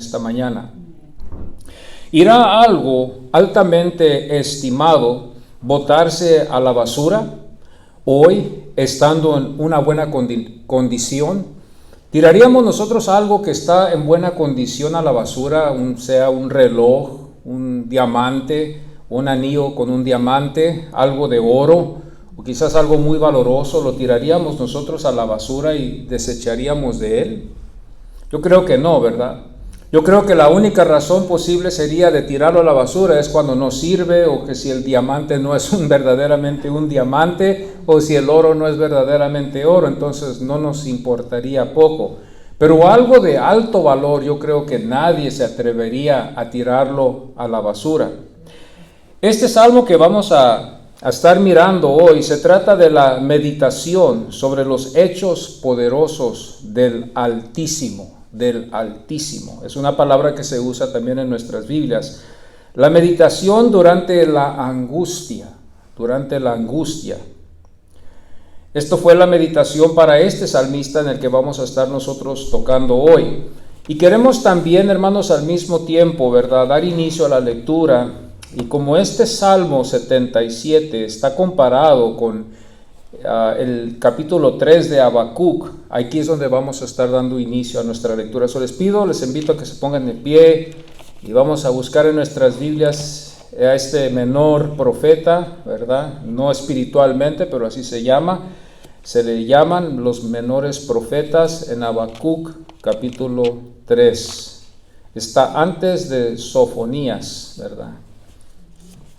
esta mañana. ¿Irá algo altamente estimado botarse a la basura hoy, estando en una buena condición? ¿Tiraríamos nosotros algo que está en buena condición a la basura, sea un reloj, un diamante, un anillo con un diamante, algo de oro, o quizás algo muy valoroso? ¿Lo tiraríamos nosotros a la basura y desecharíamos de él? Yo creo que no, ¿verdad? Yo creo que la única razón posible sería de tirarlo a la basura es cuando no sirve, o que si el diamante no es verdaderamente un diamante, o si el oro no es verdaderamente oro, entonces no nos importaría poco. Pero algo de alto valor, yo creo que nadie se atrevería a tirarlo a la basura. Este salmo que vamos a estar mirando hoy se trata de la meditación sobre los hechos poderosos del Altísimo. Es una palabra que se usa también en nuestras Biblias. La meditación durante la angustia. Esto fue la meditación para este salmista en el que vamos a estar nosotros tocando hoy. Y queremos también, hermanos, al mismo tiempo, ¿verdad?, dar inicio a la lectura. Y como este Salmo 77 está comparado con el capítulo 3 de Habacuc, aquí es donde vamos a estar dando inicio a nuestra lectura. Les invito a que se pongan de pie y vamos a buscar en nuestras Biblias a este menor profeta, ¿verdad? No espiritualmente, pero así se le llaman los menores profetas en Habacuc capítulo 3. Está antes de Sofonías, ¿verdad?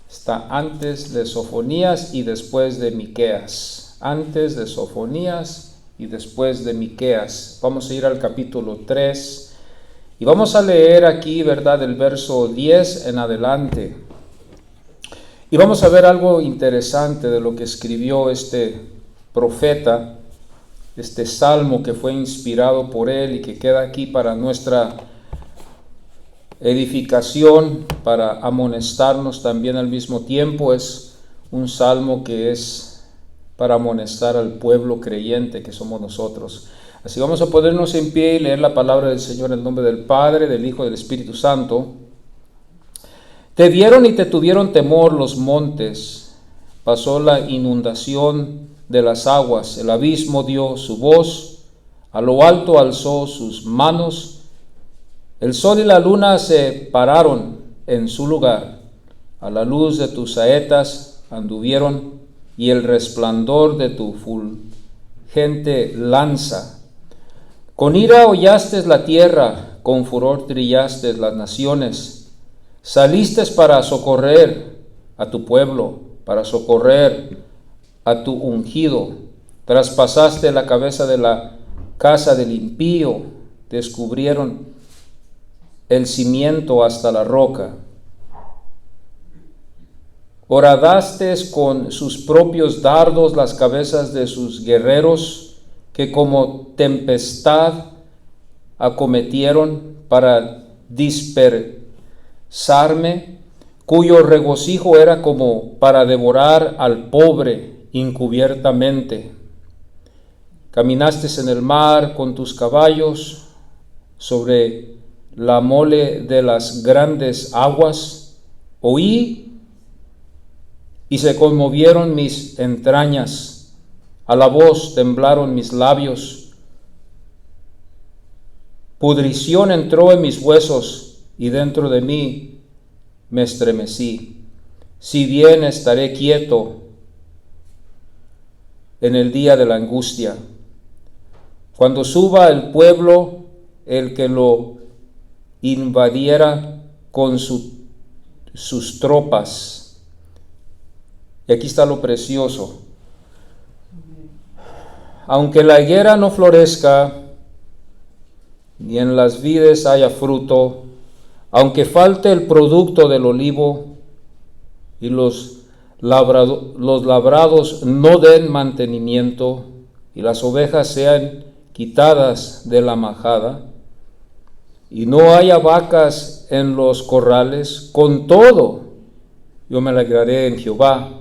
Está antes de Sofonías y después de Miqueas. Antes de Sofonías y después de Miqueas. Vamos a ir al capítulo 3 y vamos a leer aquí, ¿verdad?, del verso 10 en adelante. Y vamos a ver algo interesante de lo que escribió este profeta, este salmo que fue inspirado por él y que queda aquí para nuestra edificación, para amonestarnos también al mismo tiempo. Es un salmo que es para amonestar al pueblo creyente que somos nosotros. Así vamos a ponernos en pie y leer la palabra del Señor en el nombre del Padre, del Hijo y del Espíritu Santo. Te vieron y te tuvieron temor los montes, pasó la inundación de las aguas, el abismo dio su voz, a lo alto alzó sus manos, el sol y la luna se pararon en su lugar, a la luz de tus saetas anduvieron, y el resplandor de tu fulgente lanza. Con ira hollaste la tierra, con furor trillaste las naciones. Saliste para socorrer a tu pueblo, para socorrer a tu ungido. Traspasaste la cabeza de la casa del impío, descubrieron el cimiento hasta la roca. Horadaste con sus propios dardos las cabezas de sus guerreros, que como tempestad acometieron para dispersarme, cuyo regocijo era como para devorar al pobre encubiertamente. Caminaste en el mar con tus caballos, sobre la mole de las grandes aguas. Oí y se conmovieron mis entrañas, a la voz temblaron mis labios. Pudrición entró en mis huesos y dentro de mí me estremecí. Si bien estaré quieto en el día de la angustia, cuando suba el pueblo, el que lo invadiera con sus tropas. Y aquí está lo precioso. Aunque la higuera no florezca, ni en las vides haya fruto, aunque falte el producto del olivo, y los labrados no den mantenimiento, y las ovejas sean quitadas de la majada, y no haya vacas en los corrales, con todo yo me alegraré en Jehová,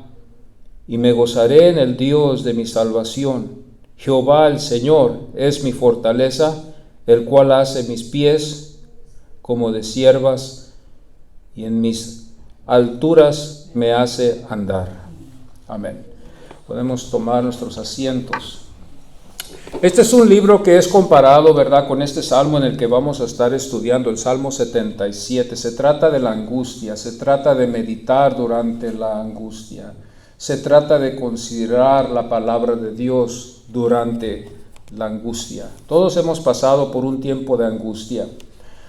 y me gozaré en el Dios de mi salvación. Jehová el Señor es mi fortaleza, el cual hace mis pies como de siervas, y en mis alturas me hace andar. Amén. Podemos tomar nuestros asientos. Este es un libro que es comparado, ¿verdad?, con este salmo en el que vamos a estar estudiando, el Salmo 77. Se trata de la angustia, se trata de meditar durante la angustia, se trata de considerar la palabra de Dios durante la angustia. Todos hemos pasado por un tiempo de angustia,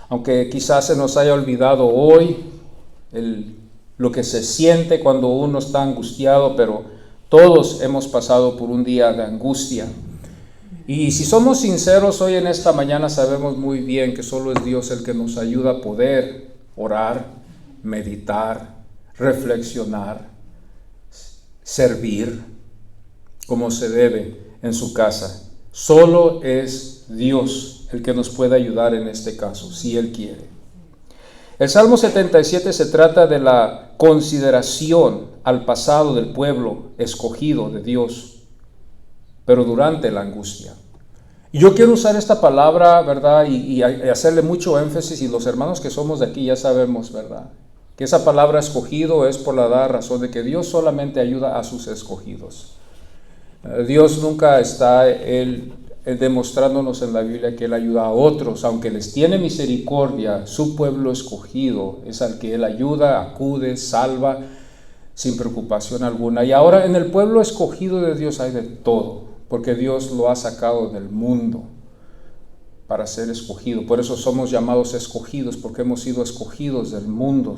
aunque quizás se nos haya olvidado hoy lo que se siente cuando uno está angustiado, pero todos hemos pasado por un día de angustia. Y si somos sinceros hoy en esta mañana, sabemos muy bien que solo es Dios el que nos ayuda a poder orar, meditar, reflexionar, servir como se debe en su casa. Solo es Dios el que nos puede ayudar en este caso, si Él quiere. El Salmo 77 se trata de la consideración al pasado del pueblo escogido de Dios, pero durante la angustia. Y yo quiero usar esta palabra, ¿verdad? Y hacerle mucho énfasis, y los hermanos que somos de aquí ya sabemos, ¿verdad?, que esa palabra escogido es por la dada razón de que Dios solamente ayuda a sus escogidos. Dios nunca está demostrándonos en la Biblia que Él ayuda a otros, aunque les tiene misericordia. Su pueblo escogido es al que Él ayuda, acude, salva, sin preocupación alguna. Y ahora en el pueblo escogido de Dios hay de todo, porque Dios lo ha sacado del mundo para ser escogido. Por eso somos llamados escogidos, porque hemos sido escogidos del mundo,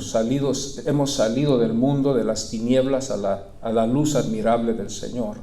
hemos salido del mundo, de las tinieblas a la luz admirable del Señor.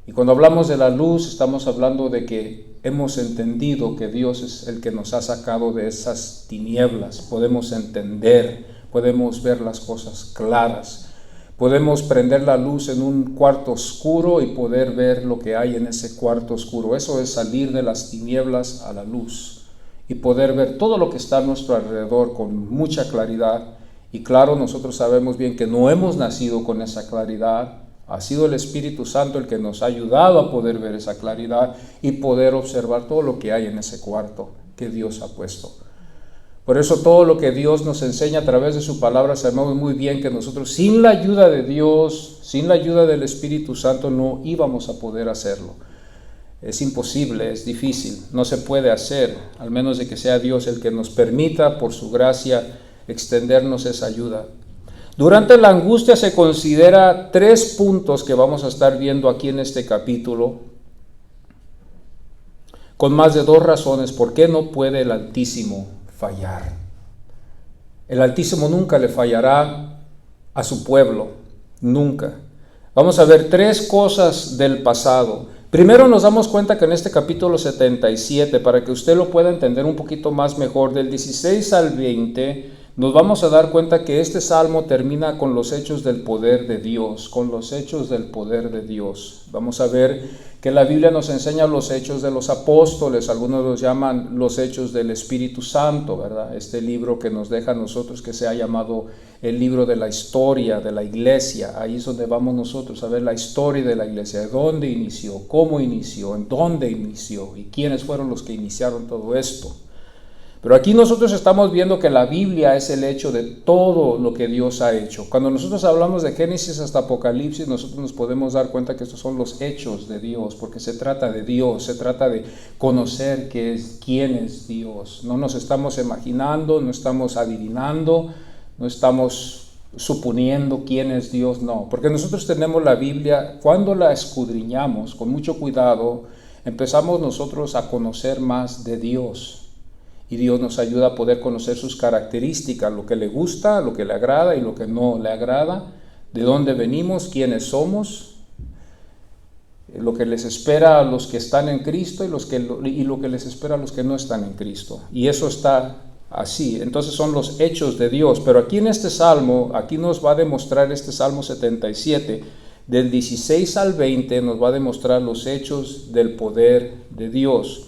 Y cuando hablamos de la luz, estamos hablando de que hemos entendido que Dios es el que nos ha sacado de esas tinieblas. Podemos entender, podemos ver las cosas claras. Podemos prender la luz en un cuarto oscuro y poder ver lo que hay en ese cuarto oscuro. Eso es salir de las tinieblas a la luz y poder ver todo lo que está a nuestro alrededor con mucha claridad. Y claro, nosotros sabemos bien que no hemos nacido con esa claridad. Ha sido el Espíritu Santo el que nos ha ayudado a poder ver esa claridad y poder observar todo lo que hay en ese cuarto que Dios ha puesto. Por eso todo lo que Dios nos enseña a través de su palabra, sabemos muy bien que nosotros sin la ayuda de Dios, sin la ayuda del Espíritu Santo, no íbamos a poder hacerlo. Es imposible, es difícil, no se puede hacer, al menos de que sea Dios el que nos permita, por su gracia, extendernos esa ayuda. Durante la angustia se considera 3 puntos que vamos a estar viendo aquí en este capítulo, con más de 2 razones por qué no puede el Altísimo fallar. El Altísimo nunca le fallará a su pueblo, nunca. Vamos a ver 3 cosas del pasado. Primero nos damos cuenta que en este capítulo 77, para que usted lo pueda entender un poquito más mejor, del 16 al 20, nos vamos a dar cuenta que este salmo termina con los hechos del poder de Dios, con los hechos del poder de Dios. Vamos a ver que la Biblia nos enseña los hechos de los apóstoles, algunos los llaman los hechos del Espíritu Santo, ¿verdad? Este libro que nos deja a nosotros, que se ha llamado el libro de la historia de la iglesia. Ahí es donde vamos nosotros a ver la historia de la iglesia, de dónde inició, cómo inició, en dónde inició y quiénes fueron los que iniciaron todo esto. Pero aquí nosotros estamos viendo que la Biblia es el hecho de todo lo que Dios ha hecho. Cuando nosotros hablamos de Génesis hasta Apocalipsis, nosotros nos podemos dar cuenta que estos son los hechos de Dios, porque se trata de Dios, se trata de conocer quién es Dios. No nos estamos imaginando, no estamos adivinando, no estamos suponiendo quién es Dios, no. Porque nosotros tenemos la Biblia, cuando la escudriñamos con mucho cuidado, empezamos nosotros a conocer más de Dios. Y Dios nos ayuda a poder conocer sus características, lo que le gusta, lo que le agrada y lo que no le agrada, de dónde venimos, quiénes somos, lo que les espera a los que están en Cristo y lo que les espera a los que no están en Cristo. Y eso está así. Entonces son los hechos de Dios. Pero aquí en este salmo, aquí nos va a demostrar este Salmo 77, del 16 al 20, nos va a demostrar los hechos del poder de Dios.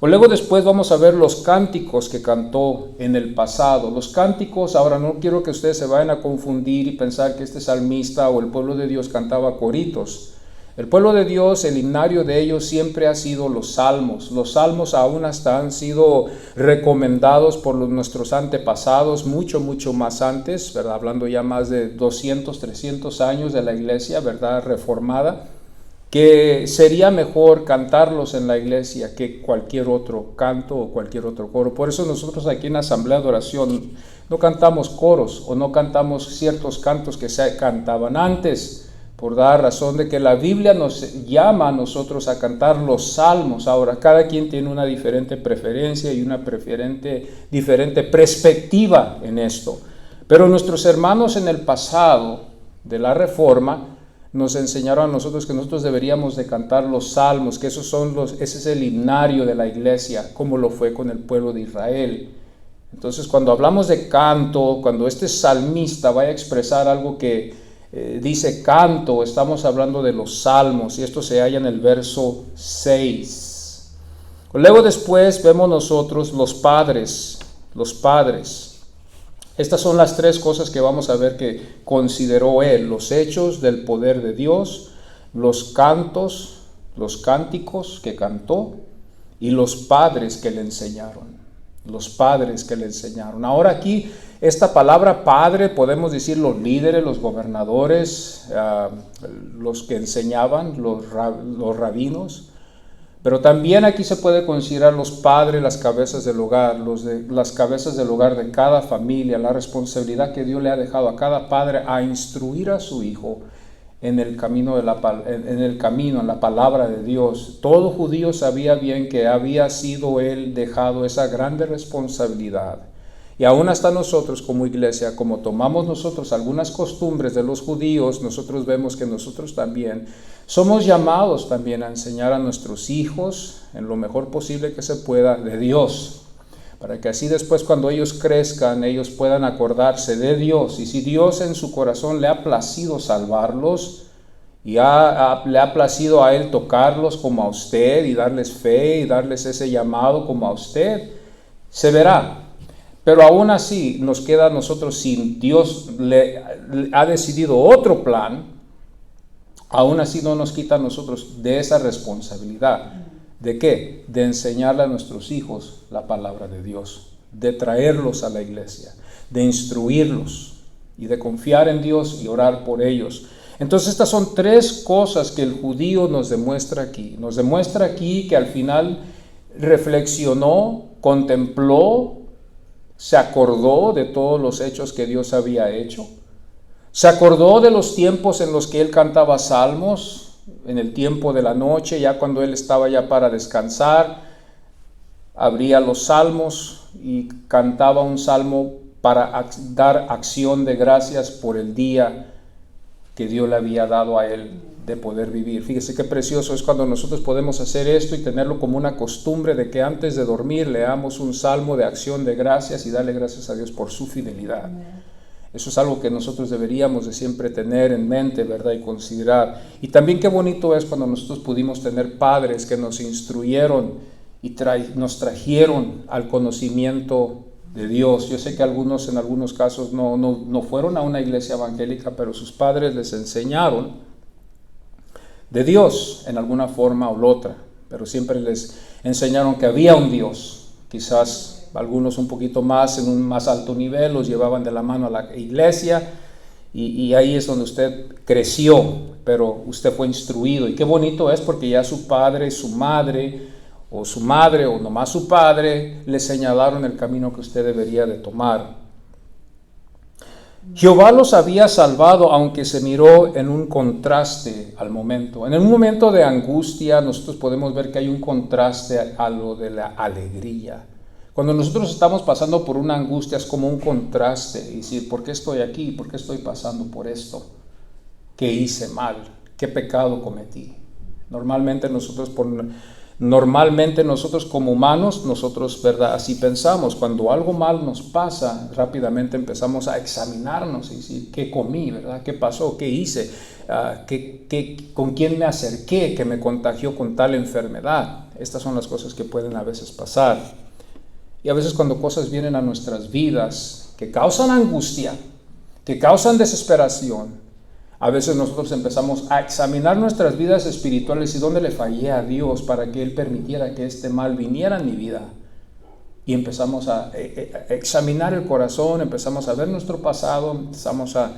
O luego después vamos a ver los cánticos que cantó en el pasado. Los cánticos, ahora no quiero que ustedes se vayan a confundir y pensar que este salmista o el pueblo de Dios cantaba coritos. El pueblo de Dios, el himnario de ellos siempre ha sido los salmos. Los salmos aún hasta han sido recomendados por nuestros antepasados, mucho más antes, ¿verdad? Hablando ya más de 200, 300 años de la iglesia, ¿verdad? Reformada, que sería mejor cantarlos en la iglesia que cualquier otro canto o cualquier otro coro. Por eso nosotros aquí en Asamblea de Oración no cantamos coros o no cantamos ciertos cantos que se cantaban antes, por dar razón de que la Biblia nos llama a nosotros a cantar los salmos. Ahora, cada quien tiene una diferente preferencia y una diferente perspectiva en esto. Pero nuestros hermanos en el pasado de la Reforma nos enseñaron a nosotros que nosotros deberíamos de cantar los salmos, que ese es el himnario de la iglesia, como lo fue con el pueblo de Israel. Entonces, cuando hablamos de canto, cuando este salmista vaya a expresar algo que dice canto, estamos hablando de los salmos, y esto se halla en el verso 6. Luego después vemos nosotros los padres. Estas son las tres cosas que vamos a ver que consideró él: los hechos del poder de Dios, los cantos, los cánticos que cantó, y los padres que le enseñaron. Ahora aquí, esta palabra padre, podemos decir los líderes, los gobernadores, los que enseñaban, los rabinos, pero también aquí se puede considerar los padres, las cabezas del hogar, las cabezas del hogar de cada familia, la responsabilidad que Dios le ha dejado a cada padre a instruir a su hijo en el camino, en la palabra de Dios. Todo judío sabía bien que había sido él dejado esa grande responsabilidad. Y aún hasta nosotros como iglesia, como tomamos nosotros algunas costumbres de los judíos, nosotros vemos que nosotros también somos llamados también a enseñar a nuestros hijos en lo mejor posible que se pueda de Dios, para que así después cuando ellos crezcan, ellos puedan acordarse de Dios. Y si Dios en su corazón le ha placido salvarlos y le ha placido a Él tocarlos como a usted y darles fe y darles ese llamado como a usted, se verá. Pero aún así nos queda a nosotros, si Dios le ha decidido otro plan, aún así no nos quita a nosotros de esa responsabilidad. ¿De qué? De enseñarle a nuestros hijos la palabra de Dios, de traerlos a la iglesia, de instruirlos y de confiar en Dios y orar por ellos. Entonces estas son tres cosas que el judío nos demuestra aquí. Nos demuestra aquí que al final reflexionó, contempló, se acordó de todos los hechos que Dios había hecho. Se acordó de los tiempos en los que él cantaba salmos, en el tiempo de la noche, ya cuando él estaba ya para descansar, abría los salmos y cantaba un salmo para dar acción de gracias por el día que Dios le había dado a él de poder vivir. Fíjese qué precioso es cuando nosotros podemos hacer esto y tenerlo como una costumbre de que antes de dormir leamos un salmo de acción de gracias y darle gracias a Dios por su fidelidad. Eso es algo que nosotros deberíamos de siempre tener en mente, ¿verdad? Y considerar. Y también qué bonito es cuando nosotros pudimos tener padres que nos instruyeron y nos trajeron al conocimiento de Dios. Yo sé que algunos en algunos casos no fueron a una iglesia evangélica, pero sus padres les enseñaron de Dios en alguna forma o la otra, pero siempre les enseñaron que había un Dios. Quizás algunos un poquito más, en un más alto nivel, los llevaban de la mano a la iglesia y ahí es donde usted creció, pero usted fue instruido. Y qué bonito es porque ya su padre, su madre o nomás su padre le señalaron el camino que usted debería de tomar. Jehová los había salvado, aunque se miró en un contraste al momento. En un momento de angustia nosotros podemos ver que hay un contraste a lo de la alegría. Cuando nosotros estamos pasando por una angustia es como un contraste, y decir, ¿por qué estoy aquí? ¿Por qué estoy pasando por esto? ¿Qué hice mal? ¿Qué pecado cometí? Normalmente nosotros como humanos, ¿verdad? Así pensamos. Cuando algo mal nos pasa, rápidamente empezamos a examinarnos y decir, ¿qué comí, verdad? ¿Qué pasó? ¿Qué hice? ¿Con quién me acerqué que me contagió con tal enfermedad? Estas son las cosas que pueden a veces pasar. Y a veces cuando cosas vienen a nuestras vidas que causan angustia, que causan desesperación, A veces nosotros empezamos a examinar nuestras vidas espirituales y dónde le fallé a Dios para que Él permitiera que este mal viniera en mi vida. Y empezamos a examinar el corazón, empezamos a ver nuestro pasado, empezamos a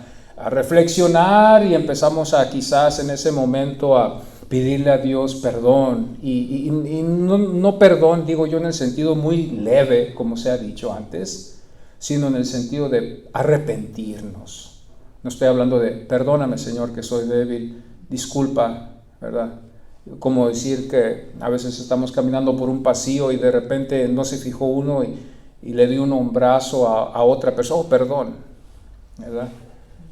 reflexionar y empezamos a quizás en ese momento a pedirle a Dios perdón. Y no perdón, digo yo en el sentido muy leve, como se ha dicho antes, sino en el sentido de arrepentirnos. No estoy hablando de perdóname, Señor, que soy débil, disculpa, ¿verdad? Como decir que a veces estamos caminando por un pasillo y de repente no se fijó uno y le dio uno un brazo a otra persona, perdón, ¿verdad?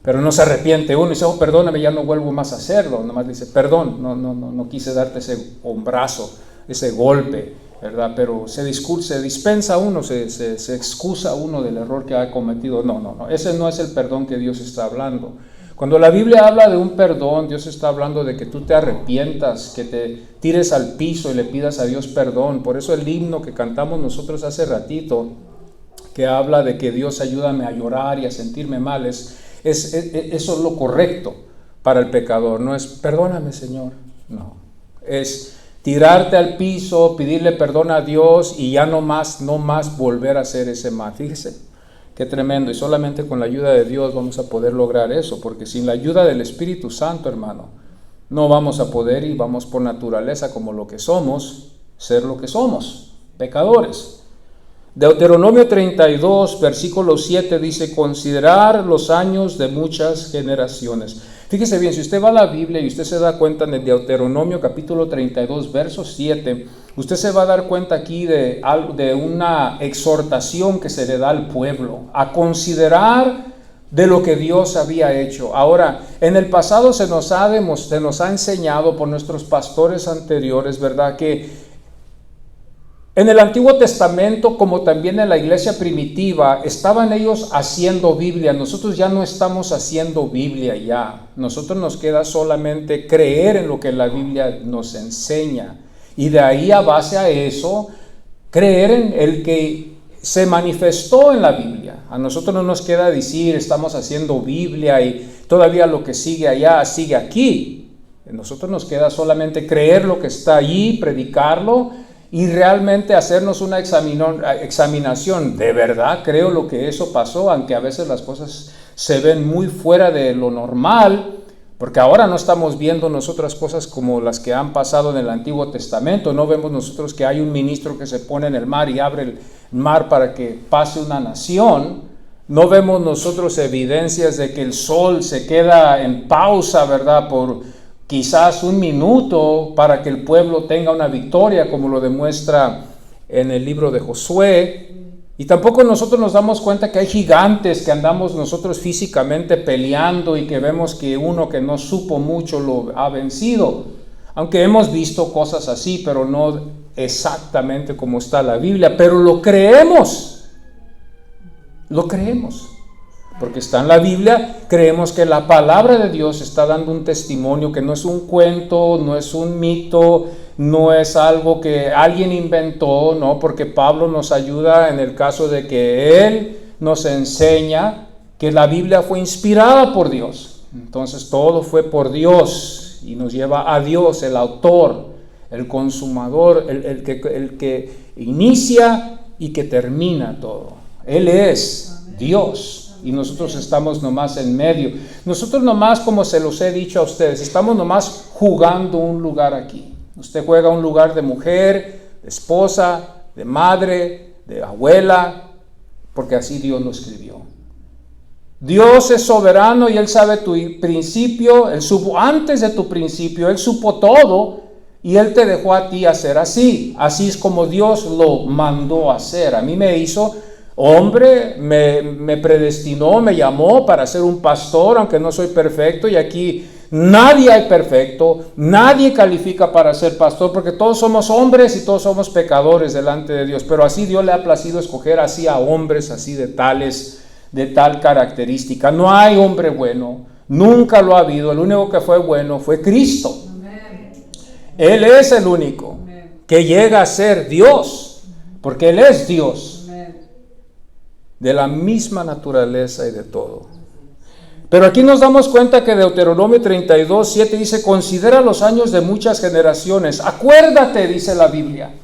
Pero no se arrepiente uno y dice, perdóname, ya no vuelvo más a hacerlo. Nomás dice, perdón, no quise darte ese brazo, ese golpe, ¿verdad? Pero se dispensa uno, se excusa uno del error que ha cometido. No, ese no es el perdón que Dios está hablando. Cuando la Biblia habla de un perdón, Dios está hablando de que tú te arrepientas, que te tires al piso y le pidas a Dios perdón. Por eso el himno que cantamos nosotros hace ratito, que habla de que Dios ayúdame a llorar y a sentirme mal, eso es lo correcto para el pecador. No es perdóname, Señor, no. Es tirarte al piso, pedirle perdón a Dios y ya no más volver a hacer ese mal. Fíjese. Qué tremendo, y solamente con la ayuda de Dios vamos a poder lograr eso, porque sin la ayuda del Espíritu Santo, hermano, no vamos a poder y vamos por naturaleza como lo que somos, ser lo que somos, pecadores. Deuteronomio 32, versículo 7 dice, considerar los años de muchas generaciones. Fíjese bien, si usted va a la Biblia y usted se da cuenta en el Deuteronomio capítulo 32, verso 7, usted se va a dar cuenta aquí de una exhortación que se le da al pueblo a considerar de lo que Dios había hecho. Ahora, en el pasado se nos ha enseñado por nuestros pastores anteriores, ¿verdad?, que en el Antiguo Testamento, como también en la iglesia primitiva, estaban ellos haciendo Biblia. Nosotros ya no estamos haciendo Biblia ya. Nosotros nos queda solamente creer en lo que la Biblia nos enseña. Y de ahí, a base a eso, creer en el que se manifestó en la Biblia. A nosotros no nos queda decir, estamos haciendo Biblia y todavía lo que sigue allá, sigue aquí. A nosotros nos queda solamente creer lo que está allí, predicarlo, y realmente hacernos una examinación. ¿De verdad creo lo que eso pasó? Aunque a veces las cosas se ven muy fuera de lo normal, porque ahora no estamos viendo nosotras cosas como las que han pasado en el Antiguo Testamento. No vemos nosotros que hay un ministro que se pone en el mar y abre el mar para que pase una nación. No vemos nosotros evidencias de que el sol se queda en pausa, ¿verdad?, por quizás un minuto para que el pueblo tenga una victoria, como lo demuestra en el libro de Josué. Y tampoco nosotros nos damos cuenta que hay gigantes que andamos nosotros físicamente peleando y que vemos que uno que no supo mucho lo ha vencido. Aunque hemos visto cosas así, pero no exactamente como está la Biblia. Pero lo creemos. Lo creemos. Porque está en la Biblia, creemos que la palabra de Dios está dando un testimonio que no es un cuento, no es un mito, no es algo que alguien inventó, no, porque Pablo nos ayuda en el caso de que él nos enseña que la Biblia fue inspirada por Dios. Entonces todo fue por Dios y nos lleva a Dios, el autor, el consumador, el que inicia y que termina todo. Él es Dios. Y nosotros estamos nomás en medio. Nosotros nomás, como se los he dicho a ustedes, estamos nomás jugando un lugar aquí. Usted juega un lugar de mujer, de esposa, de madre, de abuela, porque así Dios lo escribió. Dios es soberano y Él sabe tu principio, Él supo antes de tu principio, Él supo todo y Él te dejó a ti hacer así. Así es como Dios lo mandó a hacer. A mí me hizo hombre, me predestinó, me llamó para ser un pastor, aunque no soy perfecto, y aquí nadie hay perfecto, nadie califica para ser pastor, porque todos somos hombres y todos somos pecadores delante de Dios, pero así Dios le ha placido escoger así a hombres, así de tal característica. No hay hombre bueno, nunca lo ha habido, el único que fue bueno fue Cristo. Él es el único que llega a ser Dios, porque Él es Dios. De la misma naturaleza y de todo. Pero aquí nos damos cuenta que Deuteronomio 32:7 dice, considera los años de muchas generaciones. Acuérdate, dice la Biblia.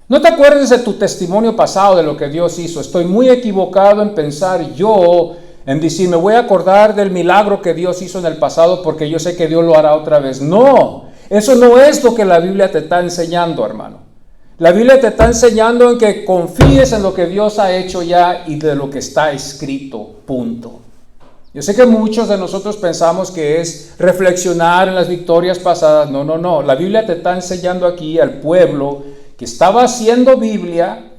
No te acuerdes de tu testimonio pasado, de lo que Dios hizo. Estoy muy equivocado en pensar yo, en decir, me voy a acordar del milagro que Dios hizo en el pasado porque yo sé que Dios lo hará otra vez. No, eso no es lo que la Biblia te está enseñando, hermano. La Biblia te está enseñando en que confíes en lo que Dios ha hecho ya y de lo que está escrito, punto. Yo sé que muchos de nosotros pensamos que es reflexionar en las victorias pasadas. No, no, no. La Biblia te está enseñando aquí al pueblo que estaba haciendo Biblia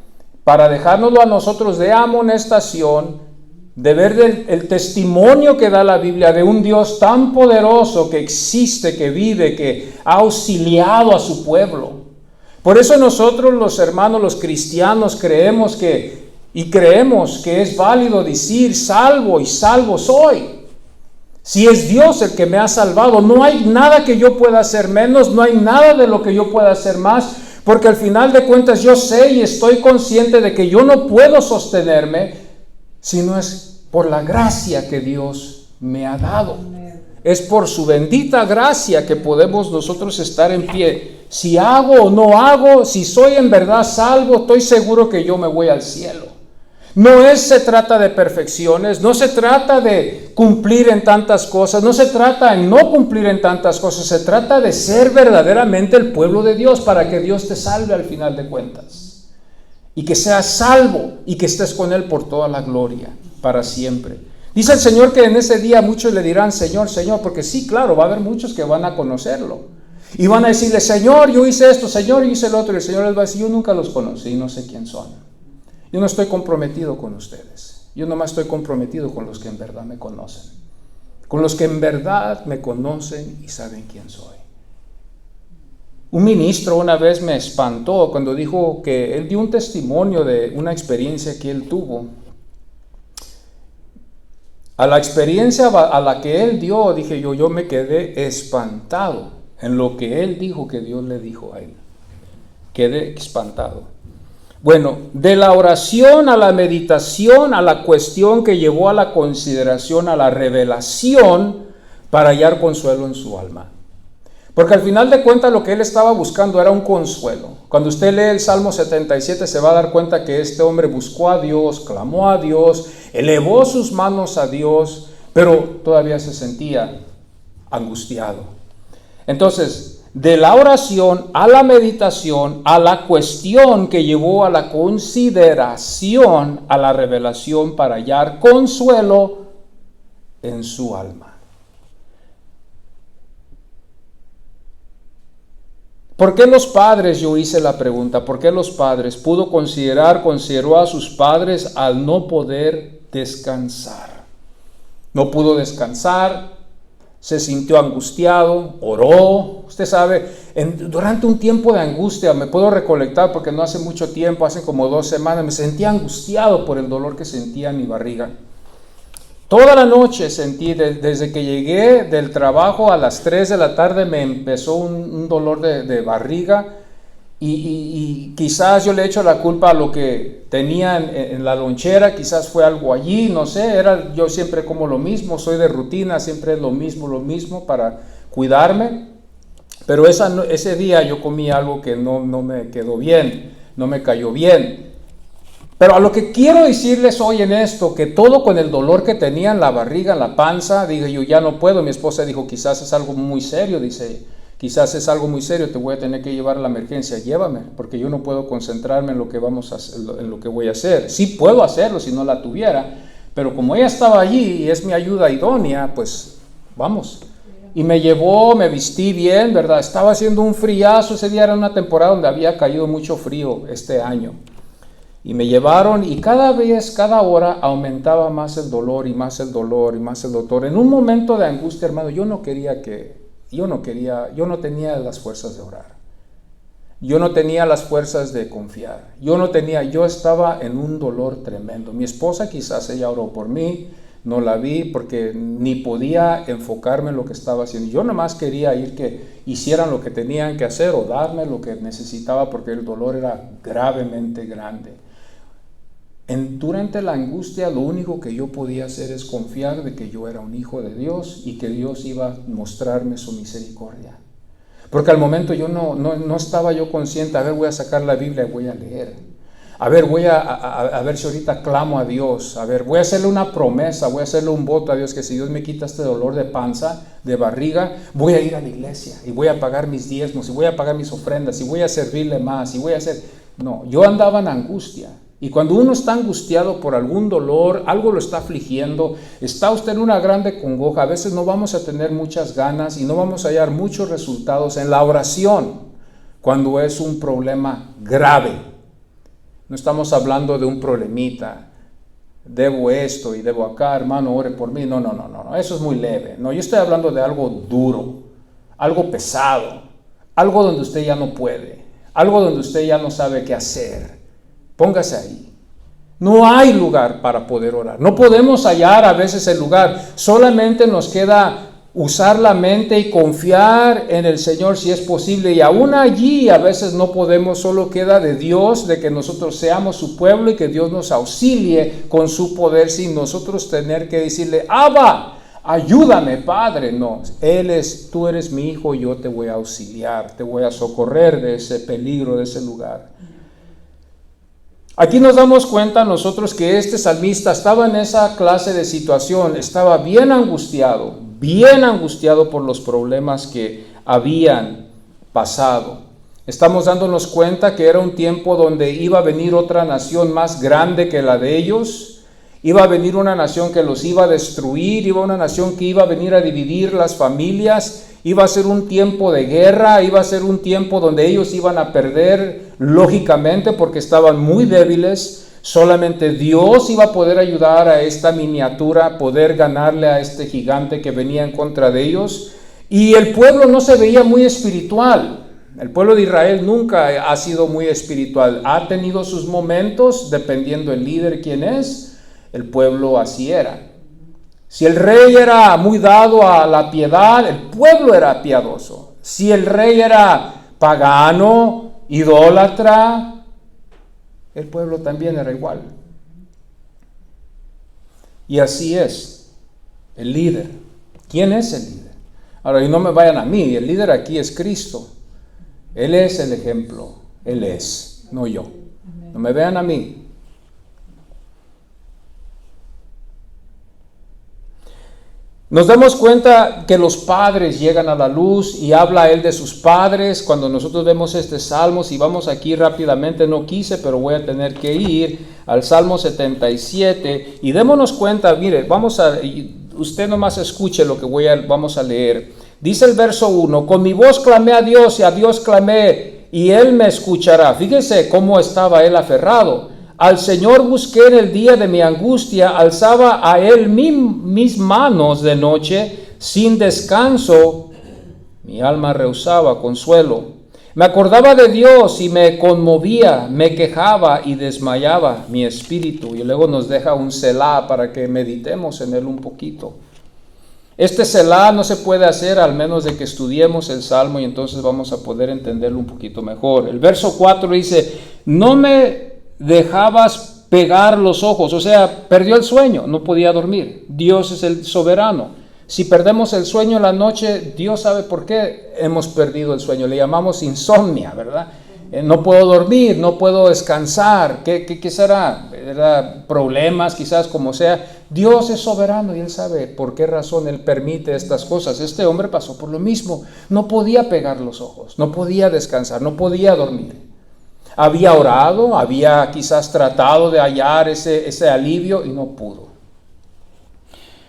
para dejárnoslo a nosotros de amonestación, de ver el testimonio que da la Biblia de un Dios tan poderoso que existe, que vive, que ha auxiliado a su pueblo. Por eso nosotros los hermanos, los cristianos, creemos que es válido decir salvo y salvo soy. Si es Dios el que me ha salvado, no hay nada que yo pueda hacer menos, no hay nada de lo que yo pueda hacer más, porque al final de cuentas yo sé y estoy consciente de que yo no puedo sostenerme si no es por la gracia que Dios me ha dado. Es por su bendita gracia que podemos nosotros estar en pie. Si hago o no hago, si soy en verdad salvo, estoy seguro que yo me voy al cielo. No se trata de perfecciones, no se trata de cumplir en tantas cosas, no se trata de no cumplir en tantas cosas, se trata de ser verdaderamente el pueblo de Dios para que Dios te salve al final de cuentas. Y que seas salvo y que estés con Él por toda la gloria, para siempre. Dice el Señor que en ese día muchos le dirán, Señor, Señor, porque sí, claro, va a haber muchos que van a conocerlo. Y van a decirle, Señor, yo hice esto, Señor, yo hice lo otro. Y el Señor les va a decir, yo nunca los conocí, no sé quién son. Yo no estoy comprometido con ustedes. Yo nomás estoy comprometido con los que en verdad me conocen. Con los que en verdad me conocen y saben quién soy. Un ministro una vez me espantó cuando dijo que él dio un testimonio de una experiencia que él tuvo. A la experiencia a la que él dio, dije yo me quedé espantado en lo que él dijo que Dios le dijo a él. Quedé espantado. Bueno, de la oración a la meditación, a la cuestión que llevó a la consideración, a la revelación, para hallar consuelo en su alma. Porque al final de cuentas lo que él estaba buscando era un consuelo. Cuando usted lee el Salmo 77 se va a dar cuenta que este hombre buscó a Dios, clamó a Dios, elevó sus manos a Dios, pero todavía se sentía angustiado. Entonces, de la oración a la meditación, a la cuestión que llevó a la consideración, a la revelación para hallar consuelo en su alma. ¿Por qué los padres? Yo hice la pregunta. ¿Por qué los padres? Consideró a sus padres al no poder descansar. No pudo descansar, se sintió angustiado, oró. Usted sabe, durante un tiempo de angustia, me puedo recolectar porque no hace mucho tiempo, hace como 2 semanas, me sentía angustiado por el dolor que sentía en mi barriga. Toda la noche sentí, desde que llegué del trabajo a las 3 de la tarde me empezó un dolor de barriga y quizás yo le echo la culpa a lo que tenía en la lonchera, quizás fue algo allí, no sé, yo siempre como lo mismo, soy de rutina, siempre es lo mismo para cuidarme, pero ese día yo comí algo que no me quedó bien, no me cayó bien. Pero a lo que quiero decirles hoy en esto, que todo con el dolor que tenía en la barriga, en la panza, dije yo ya no puedo. Mi esposa dijo quizás es algo muy serio, dice, quizás es algo muy serio, te voy a tener que llevar a la emergencia, llévame, porque yo no puedo concentrarme en lo que en lo que voy a hacer. Sí puedo hacerlo si no la tuviera, pero como ella estaba allí y es mi ayuda idónea, pues vamos. Y me llevó, me vestí bien, ¿verdad? Estaba haciendo un friazo, ese día era una temporada donde había caído mucho frío este año. Y me llevaron y cada hora aumentaba más el dolor y más el dolor y más el dolor. En un momento de angustia, hermano, yo no tenía las fuerzas de orar. Yo no tenía las fuerzas de confiar. Yo estaba en un dolor tremendo. Mi esposa quizás ella oró por mí, no la vi porque ni podía enfocarme en lo que estaba haciendo. Yo nomás quería ir que hicieran lo que tenían que hacer o darme lo que necesitaba porque el dolor era gravemente grande. Durante la angustia lo único que yo podía hacer es confiar de que yo era un hijo de Dios y que Dios iba a mostrarme su misericordia. Porque al momento yo no estaba yo consciente, a ver, voy a sacar la Biblia y voy a leer. A ver, voy a ver si ahorita clamo a Dios. A ver, voy a hacerle una promesa, voy a hacerle un voto a Dios que si Dios me quita este dolor de panza, de barriga, voy a ir a la iglesia y voy a pagar mis diezmos y voy a pagar mis ofrendas y voy a servirle más y voy a hacer... No, yo andaba en angustia. Y cuando uno está angustiado por algún dolor, algo lo está afligiendo, está usted en una grande congoja, a veces no vamos a tener muchas ganas y no vamos a hallar muchos resultados en la oración cuando es un problema grave. No estamos hablando de un problemita, debo esto y debo acá, hermano, ore por mí. No, eso es muy leve. No, yo estoy hablando de algo duro, algo pesado, algo donde usted ya no puede, algo donde usted ya no sabe qué hacer. Póngase ahí. No hay lugar para poder orar. No podemos hallar a veces el lugar. Solamente nos queda usar la mente y confiar en el Señor si es posible. Y aún allí a veces no podemos, solo queda de Dios, de que nosotros seamos su pueblo y que Dios nos auxilie con su poder sin nosotros tener que decirle, Abba, ayúdame, Padre. No, tú eres mi hijo, yo te voy a auxiliar, te voy a socorrer de ese peligro, de ese lugar. Aquí nos damos cuenta nosotros que este salmista estaba en esa clase de situación, estaba bien angustiado por los problemas que habían pasado. Estamos dándonos cuenta que era un tiempo donde iba a venir otra nación más grande que la de ellos, iba a venir una nación que los iba a destruir, iba una nación que iba a venir a dividir las familias. Iba a ser un tiempo de guerra, iba a ser un tiempo donde ellos iban a perder lógicamente porque estaban muy débiles. Solamente Dios iba a poder ayudar a esta miniatura, poder ganarle a este gigante que venía en contra de ellos. Y el pueblo no se veía muy espiritual. El pueblo de Israel nunca ha sido muy espiritual. Ha tenido sus momentos, dependiendo el líder quién es, el pueblo así era. Si el rey era muy dado a la piedad, el pueblo era piadoso. Si el rey era pagano, idólatra, el pueblo también era igual. Y así es el líder. ¿Quién es el líder? Ahora, y no me vayan a mí, el líder aquí es Cristo. Él es el ejemplo, Él es, no yo. No me vean a mí. Nos damos cuenta que los padres llegan a la luz y habla él de sus padres. Cuando nosotros vemos este salmo, si vamos aquí rápidamente, no quise, pero voy a tener que ir al Salmo 77 y démonos cuenta, mire, usted nomás escuche lo que vamos a leer. Dice el verso 1, con mi voz clamé a Dios y a Dios clamé y Él me escuchará. Fíjese cómo estaba él aferrado. Al Señor busqué en el día de mi angustia, alzaba a Él mis manos de noche, sin descanso, mi alma rehusaba consuelo. Me acordaba de Dios y me conmovía, me quejaba y desmayaba mi espíritu. Y luego nos deja un Selah para que meditemos en él un poquito. Este Selah no se puede hacer al menos de que estudiemos el Salmo y entonces vamos a poder entenderlo un poquito mejor. El verso 4 dice, no me dejabas pegar los ojos, o sea, perdió el sueño, no podía dormir. Dios es el soberano. Si perdemos el sueño en la noche, Dios sabe por qué hemos perdido el sueño. Le llamamos insomnia, ¿verdad? No puedo dormir, no puedo descansar. ¿Qué será? ¿Era problemas quizás, como sea? Dios es soberano y Él sabe por qué razón Él permite estas cosas. Este hombre pasó por lo mismo. No podía pegar los ojos, no podía descansar, no podía dormir. Había orado, había quizás tratado de hallar ese alivio y no pudo.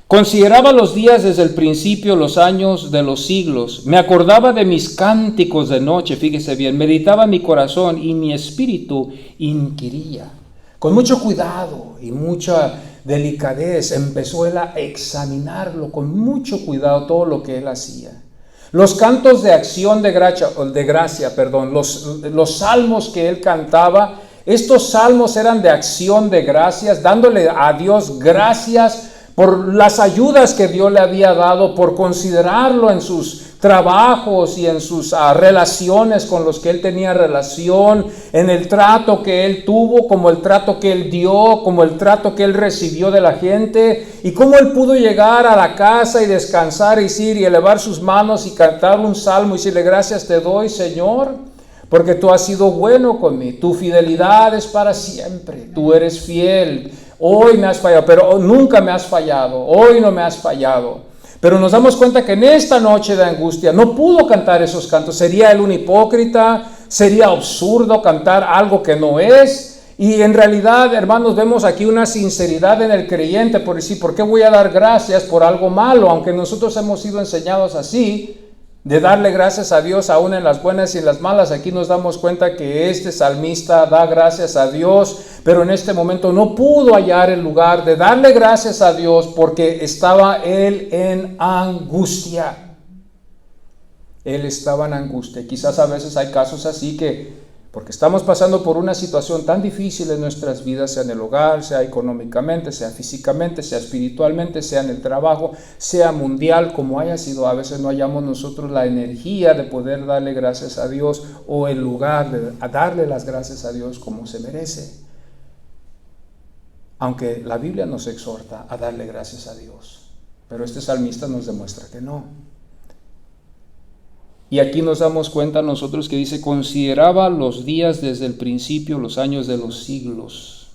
Consideraba los días desde el principio, los años de los siglos. Me acordaba de mis cánticos de noche, fíjese bien. Meditaba mi corazón y mi espíritu inquiría. Con mucho cuidado y mucha delicadez empezó él a examinarlo con mucho cuidado todo lo que él hacía. Los cantos de acción de gracia, los salmos que él cantaba, estos salmos eran de acción de gracias, dándole a Dios gracias por las ayudas que Dios le había dado, por considerarlo en sus trabajos y en sus relaciones con los que él tenía relación, en el trato que él tuvo, como el trato que él dio, como el trato que él recibió de la gente, y cómo él pudo llegar a la casa y descansar y decir y elevar sus manos y cantar un salmo y decirle: gracias te doy, Señor, porque tú has sido bueno conmigo, tu fidelidad es para siempre, tú eres fiel. Hoy me has fallado, pero nunca me has fallado, hoy no me has fallado. Pero nos damos cuenta que en esta noche de angustia no pudo cantar esos cantos. Sería él un hipócrita, sería absurdo cantar algo que no es. Y en realidad, hermanos, vemos aquí una sinceridad en el creyente por decir: ¿por qué voy a dar gracias por algo malo? Aunque nosotros hemos sido enseñados así, de darle gracias a Dios aún en las buenas y en las malas. Aquí nos damos cuenta que este salmista da gracias a Dios, pero en este momento no pudo hallar el lugar de darle gracias a Dios porque estaba él en angustia. Él estaba en angustia. Quizás a veces hay casos así que, porque estamos pasando por una situación tan difícil en nuestras vidas, sea en el hogar, sea económicamente, sea físicamente, sea espiritualmente, sea en el trabajo, sea mundial, como haya sido, a veces no hallamos nosotros la energía de poder darle gracias a Dios o el lugar de darle las gracias a Dios como se merece. Aunque la Biblia nos exhorta a darle gracias a Dios, pero este salmista nos demuestra que no. Y aquí nos damos cuenta nosotros que dice: consideraba los días desde el principio, los años de los siglos.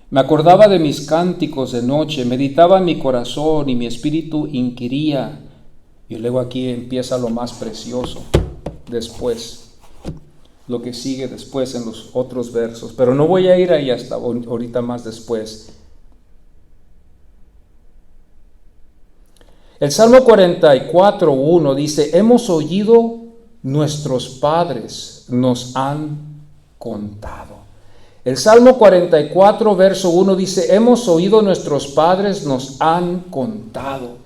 Me acordaba de mis cánticos de noche, meditaba en mi corazón y mi espíritu inquiría. Y luego aquí empieza lo más precioso, después, lo que sigue después en los otros versos. Pero no voy a ir ahí hasta ahorita, más después. El Salmo 44:1 dice: hemos oído, nuestros padres nos han contado. El Salmo 44 verso 1 dice: hemos oído, nuestros padres nos han contado.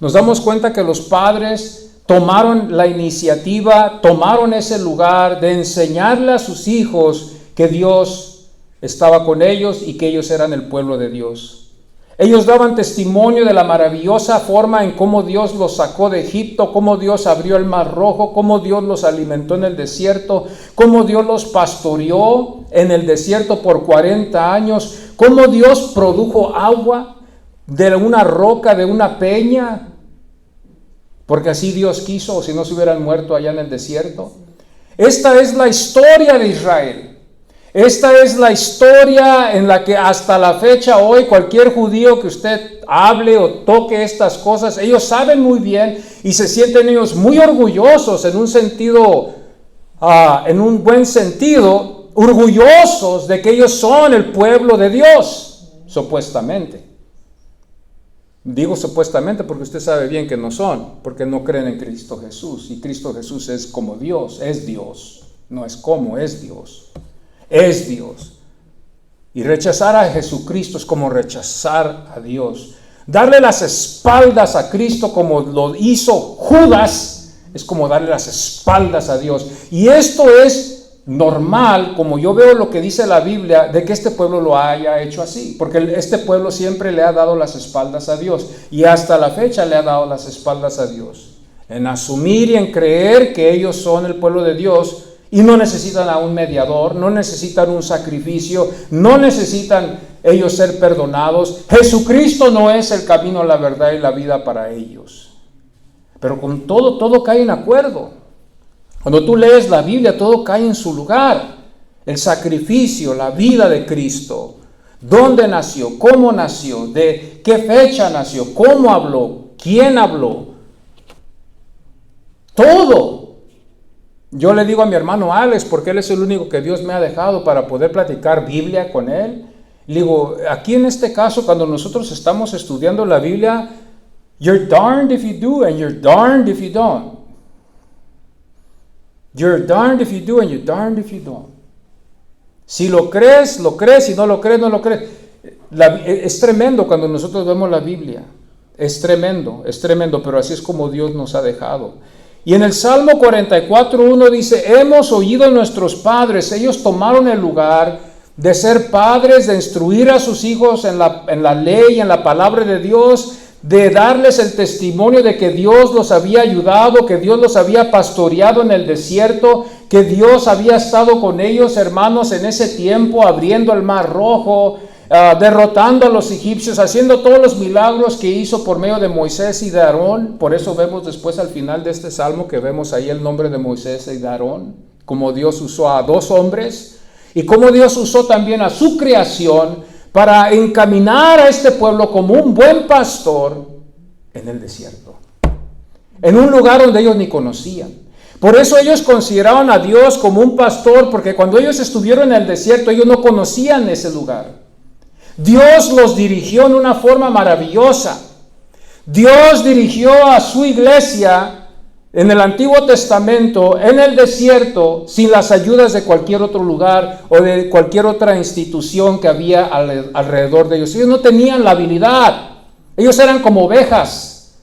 Nos damos cuenta que los padres tomaron la iniciativa, tomaron ese lugar de enseñarle a sus hijos que Dios estaba con ellos y que ellos eran el pueblo de Dios. Ellos daban testimonio de la maravillosa forma en cómo Dios los sacó de Egipto, cómo Dios abrió el mar rojo, cómo Dios los alimentó en el desierto, cómo Dios los pastoreó en el desierto por 40 años, cómo Dios produjo agua de una roca, de una peña, porque así Dios quiso, o si no se hubieran muerto allá en el desierto. Esta es la historia de Israel. Esta es la historia en la que hasta la fecha hoy cualquier judío que usted hable o toque estas cosas, ellos saben muy bien y se sienten ellos muy orgullosos en un sentido, en un buen sentido, orgullosos de que ellos son el pueblo de Dios, supuestamente. Digo supuestamente porque usted sabe bien que no son, porque no creen en Cristo Jesús. Y Cristo Jesús es como Dios, no es como, es Dios. Es Dios. Y rechazar a Jesucristo es como rechazar a Dios. Darle las espaldas a Cristo como lo hizo Judas es como darle las espaldas a Dios. Y esto es normal, como yo veo lo que dice la Biblia, de que este pueblo lo haya hecho así. Porque este pueblo siempre le ha dado las espaldas a Dios. Y hasta la fecha le ha dado las espaldas a Dios. En asumir y en creer que ellos son el pueblo de Dios. Y no necesitan a un mediador, no necesitan un sacrificio, no necesitan ellos ser perdonados. Jesucristo no es el camino, la verdad y la vida para ellos. Pero con todo cae en acuerdo. Cuando tú lees la Biblia, todo cae en su lugar. El sacrificio, la vida de Cristo. ¿Dónde nació? ¿Cómo nació? ¿De qué fecha nació? ¿Cómo habló? ¿Quién habló? Todo. Yo le digo a mi hermano Alex, porque él es el único que Dios me ha dejado para poder platicar Biblia con él. Le digo, aquí en este caso, cuando nosotros estamos estudiando la Biblia, you're darned if you do and you're darned if you don't. You're darned if you do and you're darned if you don't. Si lo crees, lo crees. Si no lo crees, no lo crees. Es tremendo cuando nosotros vemos la Biblia. Es tremendo, pero así es como Dios nos ha dejado. Y en el Salmo 44:1 dice: hemos oído a nuestros padres, ellos tomaron el lugar de ser padres, de instruir a sus hijos en la ley, en la palabra de Dios, de darles el testimonio de que Dios los había ayudado, que Dios los había pastoreado en el desierto, que Dios había estado con ellos, hermanos, en ese tiempo, abriendo el mar rojo, derrotando a los egipcios, haciendo todos los milagros que hizo por medio de Moisés y de Aarón. Por eso vemos después al final de este salmo que vemos ahí el nombre de Moisés y de Aarón, como Dios usó a dos hombres y como Dios usó también a su creación para encaminar a este pueblo como un buen pastor en el desierto, en un lugar donde ellos ni conocían. Por eso ellos consideraban a Dios como un pastor, porque cuando ellos estuvieron en el desierto, ellos no conocían ese lugar. Dios los dirigió en una forma maravillosa. Dios dirigió a su iglesia en el Antiguo Testamento, en el desierto, sin las ayudas de cualquier otro lugar o de cualquier otra institución que había alrededor de ellos. Ellos no tenían la habilidad. Ellos eran como ovejas,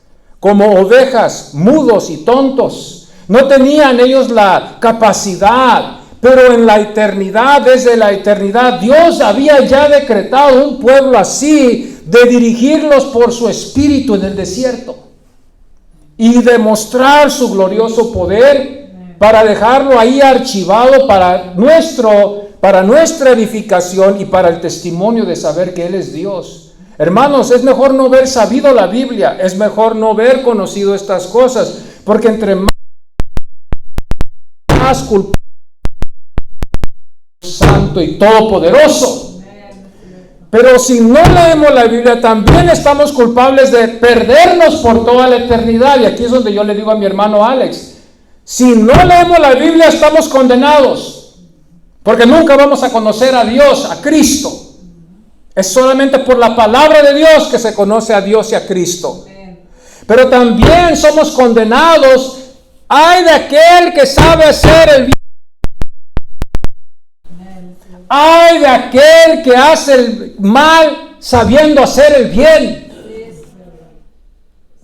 mudos y tontos. No tenían ellos la capacidad. Pero en la eternidad, desde la eternidad, Dios había ya decretado un pueblo así, de dirigirlos por su espíritu en el desierto y demostrar su glorioso poder para dejarlo ahí archivado para nuestra edificación y para el testimonio de saber que Él es Dios. Hermanos, es mejor no haber sabido la Biblia, es mejor no haber conocido estas cosas, porque entre más culpable, santo y todopoderoso. Pero si no leemos la Biblia, también estamos culpables de perdernos por toda la eternidad. Y aquí es donde yo le digo a mi hermano Alex, si no leemos la Biblia estamos condenados, porque nunca vamos a conocer a Dios, a Cristo. Es solamente por la palabra de Dios que se conoce a Dios y a Cristo. Pero también somos condenados. Ay de aquel que sabe hacer el bien. Ay de aquel que hace el mal sabiendo hacer el bien.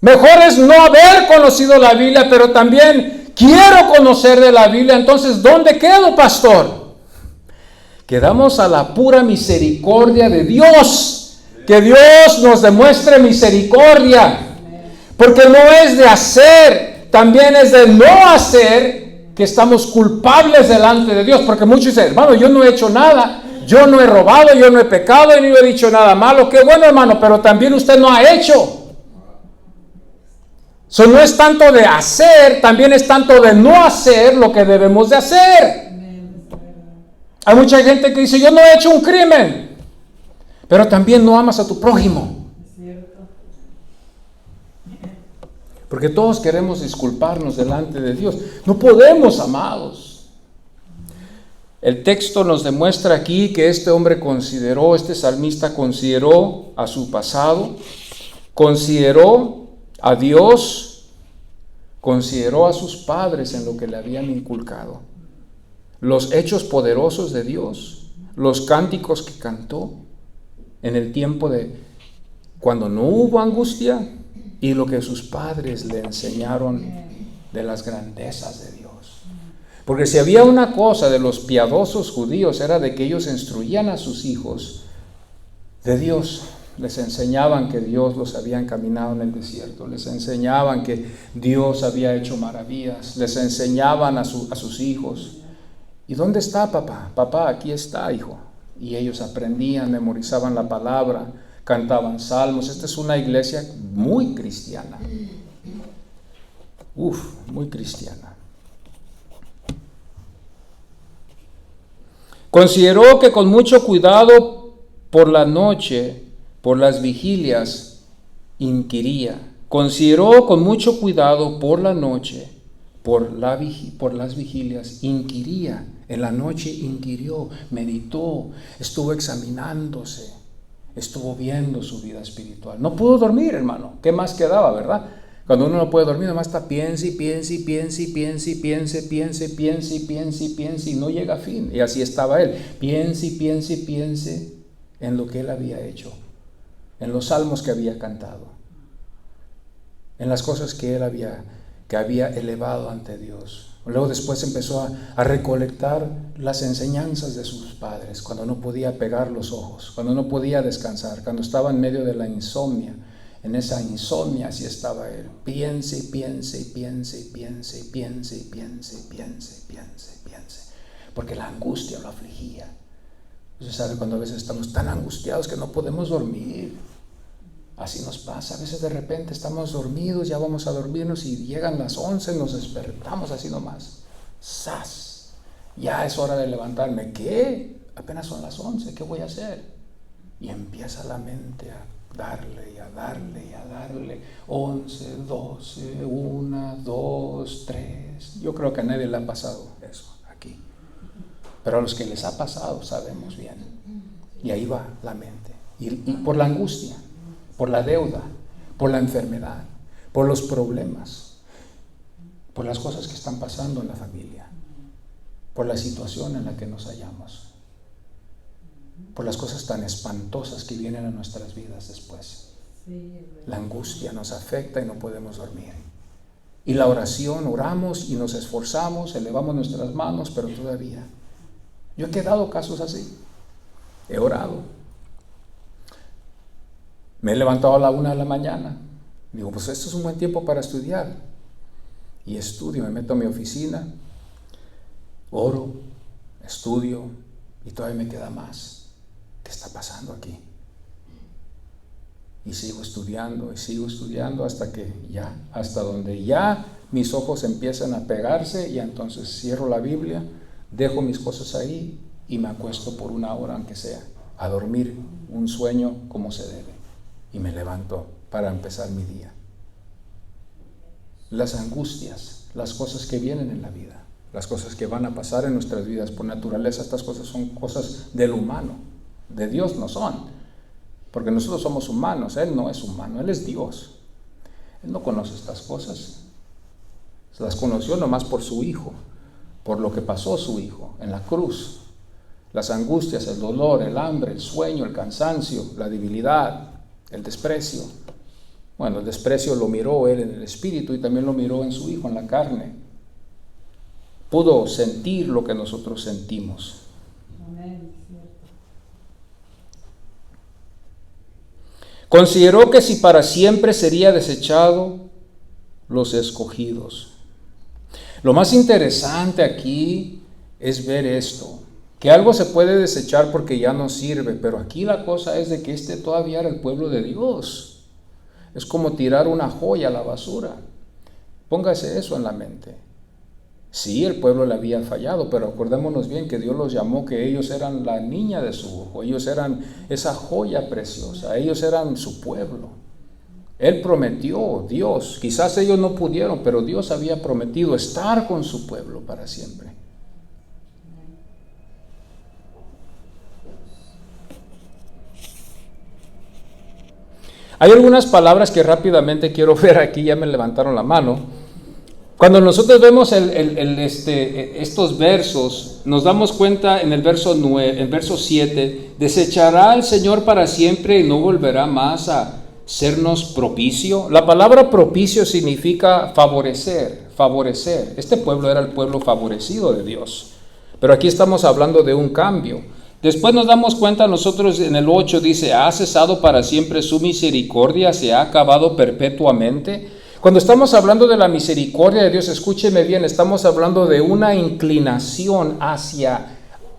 Mejor es no haber conocido la Biblia, pero también quiero conocer de la Biblia. Entonces, ¿dónde quedo, pastor? Quedamos a la pura misericordia de Dios. Que Dios nos demuestre misericordia. Porque no es de hacer, también es de no hacer, que estamos culpables delante de Dios. Porque muchos dicen, hermano, yo no he hecho nada, yo no he robado, yo no he pecado y no he dicho nada malo. Qué bueno, hermano, pero también usted no ha hecho. Eso no es tanto de hacer, también es tanto de no hacer lo que debemos de hacer. Hay mucha gente que dice, yo no he hecho un crimen, pero también no amas a tu prójimo. Porque todos queremos disculparnos delante de Dios. No podemos, amados. El texto nos demuestra aquí que este hombre consideró, este salmista consideró a su pasado, consideró a Dios, consideró a sus padres en lo que le habían inculcado, los hechos poderosos de Dios, los cánticos que cantó en el tiempo de cuando no hubo angustia, y lo que sus padres le enseñaron de las grandezas de Dios. Porque si había una cosa de los piadosos judíos, era de que ellos instruían a sus hijos de Dios. Les enseñaban que Dios los había encaminado en el desierto, les enseñaban que Dios había hecho maravillas, les enseñaban a sus hijos. ¿Y dónde está papá? Papá, aquí está, hijo. Y ellos aprendían, memorizaban la palabra, cantaban salmos. Esta es una iglesia muy cristiana. Muy cristiana. Consideró que con mucho cuidado por la noche, por las vigilias, inquiría. Consideró con mucho cuidado por la noche, por las vigilias, inquiría. En la noche inquirió, meditó, estuvo examinándose, estuvo viendo su vida espiritual. No pudo dormir, hermano. ¿Qué más quedaba, verdad? Cuando uno no puede dormir, nada más está piense y no llega a fin. Y así estaba él. Piense en lo que él había hecho, en los salmos que había cantado, en las cosas que él había elevado ante Dios. Luego después empezó a recolectar las enseñanzas de sus padres, cuando no podía pegar los ojos, cuando no podía descansar, cuando estaba en medio de la insomnia. En esa insomnia así estaba él. Piense y piense y piense y piense y piense y piense y piense y piense y piense. Porque la angustia lo afligía. Usted sabe cuando a veces estamos tan angustiados que no podemos dormir. Así nos pasa. A veces de repente estamos dormidos, ya vamos a dormirnos y llegan las 11, nos despertamos así nomás. ¡Sas! Ya es hora de levantarme. ¿Qué? Apenas son las 11, ¿qué voy a hacer? Y empieza la mente a darle y a darle y a darle. 11, 12, 1, 2, 3. Yo creo que a nadie le ha pasado eso aquí. Pero a los que les ha pasado sabemos bien. Y ahí va la mente. Y por la angustia, por la deuda, por la enfermedad, por los problemas, por las cosas que están pasando en la familia, por la situación en la que nos hallamos, por las cosas tan espantosas que vienen a nuestras vidas después. La angustia nos afecta y no podemos dormir. Y la oración, oramos y nos esforzamos, elevamos nuestras manos, pero todavía. Yo he quedado casos así. He orado. Me he levantado a la 1 de la mañana. Digo, pues esto es un buen tiempo para estudiar. Y estudio, me meto a mi oficina, oro, estudio y todavía me queda más. ¿Qué está pasando aquí? Y sigo estudiando hasta donde ya mis ojos empiezan a pegarse y entonces cierro la Biblia, dejo mis cosas ahí y me acuesto por 1 hora aunque sea, a dormir un sueño como se debe. Y me levanto para empezar mi día. Las angustias, las cosas que vienen en la vida, las cosas que van a pasar en nuestras vidas por naturaleza, estas cosas son cosas del humano, de Dios no son, porque nosotros somos humanos, Él no es humano, Él es Dios. Él no conoce estas cosas, se las conoció nomás por su Hijo, por lo que pasó su Hijo en la cruz. Las angustias, el dolor, el hambre, el sueño, el cansancio, la debilidad, el desprecio. Bueno, el desprecio lo miró él en el espíritu y también lo miró en su Hijo, en la carne. Pudo sentir lo que nosotros sentimos. Amén. Consideró que si para siempre sería desechado los escogidos. Lo más interesante aquí es ver esto. Que algo se puede desechar porque ya no sirve, pero aquí la cosa es de que todavía era el pueblo de Dios. Es como tirar una joya a la basura. Póngase eso en la mente. Sí, el pueblo le había fallado, pero acordémonos bien que Dios los llamó, que ellos eran la niña de su ojo, ellos eran esa joya preciosa, ellos eran su pueblo. Él prometió, Dios, quizás ellos no pudieron, pero Dios había prometido estar con su pueblo para siempre. Hay algunas palabras que rápidamente quiero ver aquí, ya me levantaron la mano. Cuando nosotros vemos estos versos, nos damos cuenta en el verso 7, desechará el Señor para siempre y no volverá más a sernos propicio. La palabra propicio significa favorecer. Este pueblo era el pueblo favorecido de Dios, pero aquí estamos hablando de un cambio. Después nos damos cuenta nosotros en el 8 dice, ¿ha cesado para siempre su misericordia? ¿Se ha acabado perpetuamente? Cuando estamos hablando de la misericordia de Dios, escúcheme bien, estamos hablando de una inclinación hacia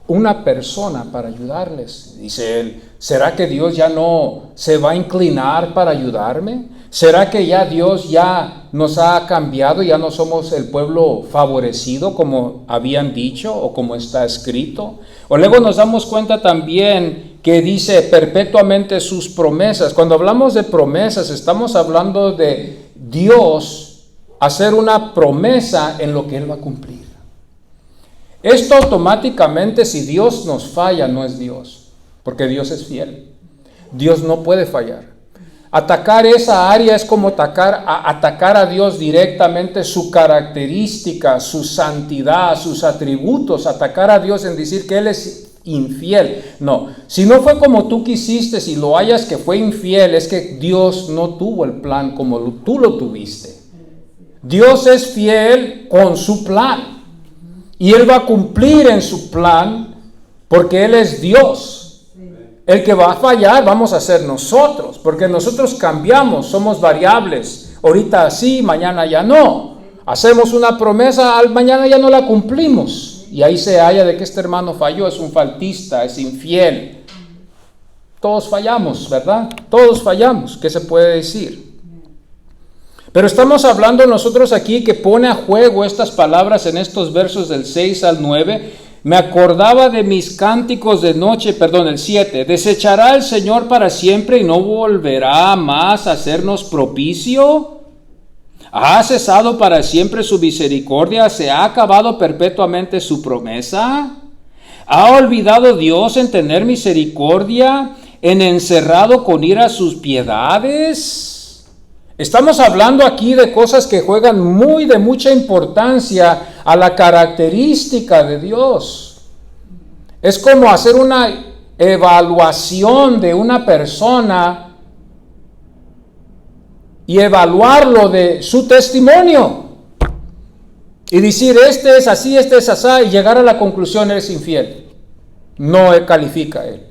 una persona para ayudarles. Dice él, ¿será que Dios ya no se va a inclinar para ayudarme? ¿Será que ya Dios ya nos ha cambiado, ya no somos el pueblo favorecido como habían dicho o como está escrito? O luego nos damos cuenta también que dice perpetuamente sus promesas. Cuando hablamos de promesas, estamos hablando de Dios hacer una promesa en lo que Él va a cumplir. Esto automáticamente, si Dios nos falla, no es Dios, porque Dios es fiel. Dios no puede fallar. Atacar esa área es como atacar a Dios directamente, su característica, su santidad, sus atributos, atacar a Dios en decir que Él es infiel. No, si no fue como tú quisiste, si lo hayas que fue infiel, es que Dios no tuvo el plan como tú lo tuviste. Dios es fiel con su plan. Y Él va a cumplir en su plan porque Él es Dios. El que va a fallar vamos a ser nosotros, porque nosotros cambiamos, somos variables. Ahorita sí, mañana ya no. Hacemos una promesa, al mañana ya no la cumplimos. Y ahí se halla de que este hermano falló, es un faltista, es infiel. Todos fallamos, ¿verdad? Todos fallamos, ¿qué se puede decir? Pero estamos hablando nosotros aquí que pone a juego estas palabras en estos versos del 6 al 9. Me acordaba de mis cánticos de noche, el 7. ¿Desechará el Señor para siempre y no volverá más a hacernos propicio? ¿Ha cesado para siempre su misericordia? ¿Se ha acabado perpetuamente su promesa? ¿Ha olvidado Dios en tener misericordia, en encerrado con ira sus piedades? Estamos hablando aquí de cosas que juegan de mucha importancia a la característica de Dios. Es como hacer una evaluación de una persona y evaluarlo de su testimonio. Y decir, este es así, y llegar a la conclusión, eres infiel. No califica él.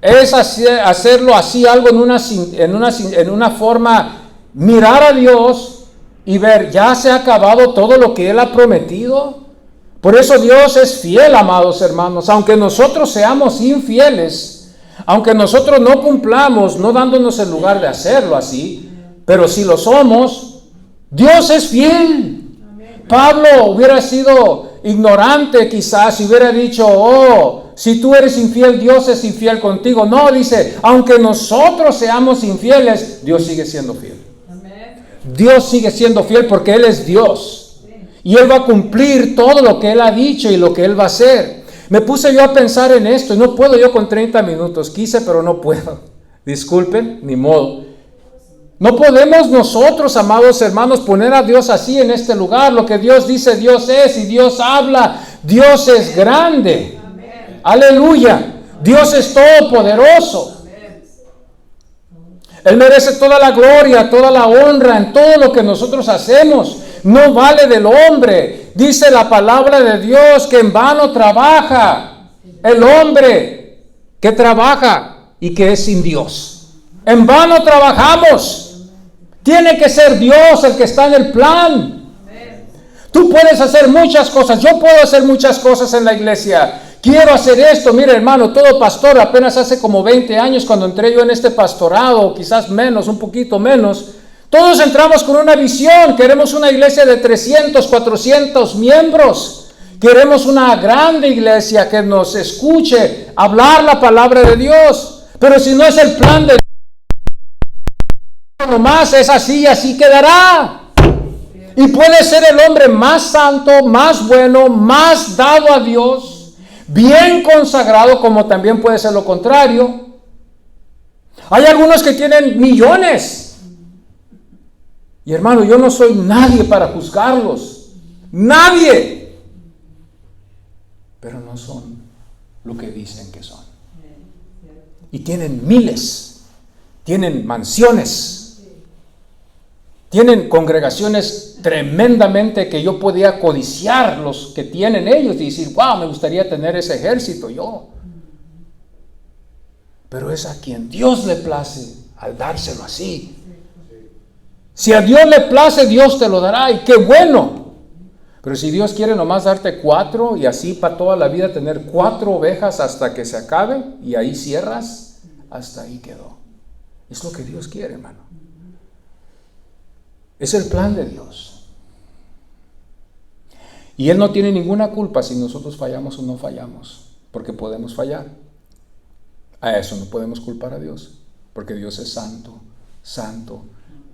Es hacerlo así, algo en una forma, mirar a Dios y ver, ya se ha acabado todo lo que Él ha prometido. Por eso Dios es fiel, amados hermanos, aunque nosotros seamos infieles, aunque nosotros no cumplamos, no dándonos el lugar de hacerlo así, pero si lo somos, Dios es fiel. Pablo hubiera sido ignorante quizás si hubiera dicho, si tú eres infiel, Dios es infiel contigo. No, dice, aunque nosotros seamos infieles, Dios sigue siendo fiel. Dios sigue siendo fiel porque Él es Dios. Y Él va a cumplir todo lo que Él ha dicho y lo que Él va a hacer. Me puse yo a pensar en esto y no puedo yo con 30 minutos. Quise, pero no puedo. Disculpen, ni modo. No podemos nosotros, amados hermanos, poner a Dios así en este lugar. Lo que Dios dice, Dios es, y Dios habla. Dios es grande. Amén. Aleluya. Dios es todopoderoso. Él merece toda la gloria, toda la honra en todo lo que nosotros hacemos. No vale del hombre. Dice la palabra de Dios que en vano trabaja el hombre que trabaja y que es sin Dios. En vano trabajamos. Tiene que ser Dios el que está en el plan. Tú puedes hacer muchas cosas. Yo puedo hacer muchas cosas en la iglesia. Quiero hacer esto. Mira, hermano, todo pastor, apenas hace como 20 años cuando entré yo en este pastorado, quizás menos, un poquito menos. Todos entramos con una visión. Queremos una iglesia de 300, 400 miembros. Queremos una grande iglesia que nos escuche hablar la palabra de Dios. Pero si no es el plan de Dios, nomás es así, así quedará. Y puede ser el hombre más santo, más bueno, más dado a Dios, bien consagrado, como también puede ser lo contrario. Hay algunos que tienen millones. Y hermano, yo no soy nadie para juzgarlos. Nadie. Pero no son lo que dicen que son. Y tienen miles. Tienen mansiones. Tienen congregaciones tremendamente que yo podía codiciar los que tienen ellos y decir, wow, me gustaría tener ese ejército yo. Pero es a quien Dios le place al dárselo así. Si a Dios le place, Dios te lo dará y qué bueno. Pero si Dios quiere nomás darte 4 y así para toda la vida tener 4 ovejas hasta que se acabe y ahí cierras, hasta ahí quedó. Es lo que Dios quiere, hermano. Es el plan de Dios. Y Él no tiene ninguna culpa si nosotros fallamos o no fallamos, porque podemos fallar. A eso no podemos culpar a Dios, porque Dios es santo, santo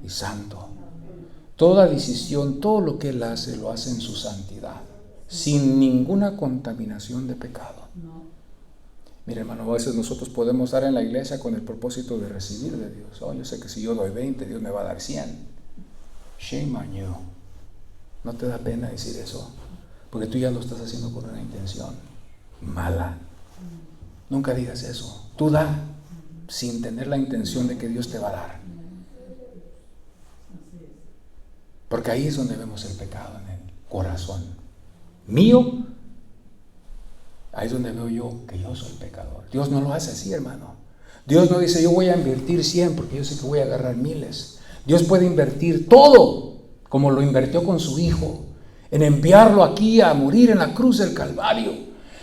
y santo. Toda decisión, todo lo que Él hace, lo hace en su santidad, sin ninguna contaminación de pecado. Mire, hermano, a veces nosotros podemos estar en la iglesia con el propósito de recibir de Dios. Yo sé que si yo doy 20, Dios me va a dar 100. Shame on you. ¿No te da pena decir eso? Porque tú ya lo estás haciendo con una intención mala. Nunca digas eso. Tú da sin tener la intención de que Dios te va a dar. Porque ahí es donde vemos el pecado en el corazón mío. Ahí es donde veo yo que yo soy pecador. Dios no lo hace así, hermano. Dios no dice yo voy a invertir 100 porque yo sé que voy a agarrar miles. Dios puede invertir todo como lo invirtió con su Hijo, en enviarlo aquí a morir en la cruz del Calvario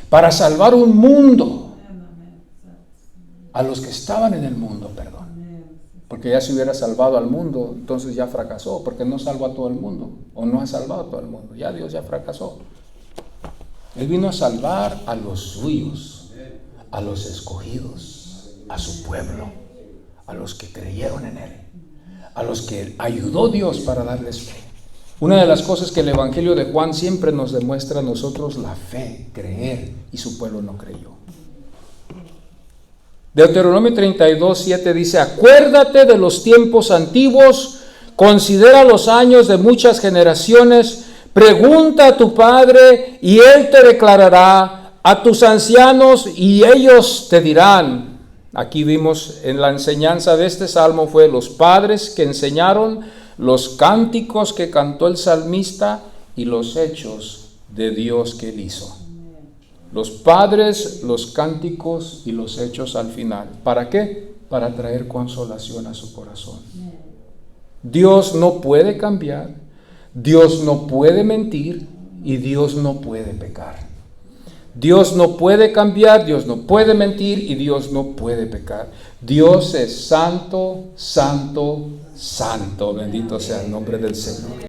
para salvar un mundo a los que estaban en el mundo, perdón. Porque ya si hubiera salvado al mundo, entonces ya fracasó, porque no salvó a todo el mundo, o no ha salvado a todo el mundo. Ya Dios ya fracasó. Él vino a salvar a los suyos, a los escogidos, a su pueblo, a los que creyeron en Él, a los que ayudó Dios para darles fe. Una de las cosas que el Evangelio de Juan siempre nos demuestra a nosotros, la fe, creer, y su pueblo no creyó. Deuteronomio 32:7 dice: acuérdate de los tiempos antiguos, considera los años de muchas generaciones, pregunta a tu padre y él te declarará, a tus ancianos y ellos te dirán. Aquí vimos en la enseñanza de este salmo fue los padres que enseñaron, los cánticos que cantó el salmista y los hechos de Dios que él hizo. Los padres, los cánticos y los hechos al final. ¿Para qué? Para traer consolación a su corazón. Dios no puede cambiar, Dios no puede mentir y Dios no puede pecar. Dios no puede cambiar, Dios no puede mentir y Dios no puede pecar. Dios es santo, santo, santo. Bendito sea el nombre del Señor.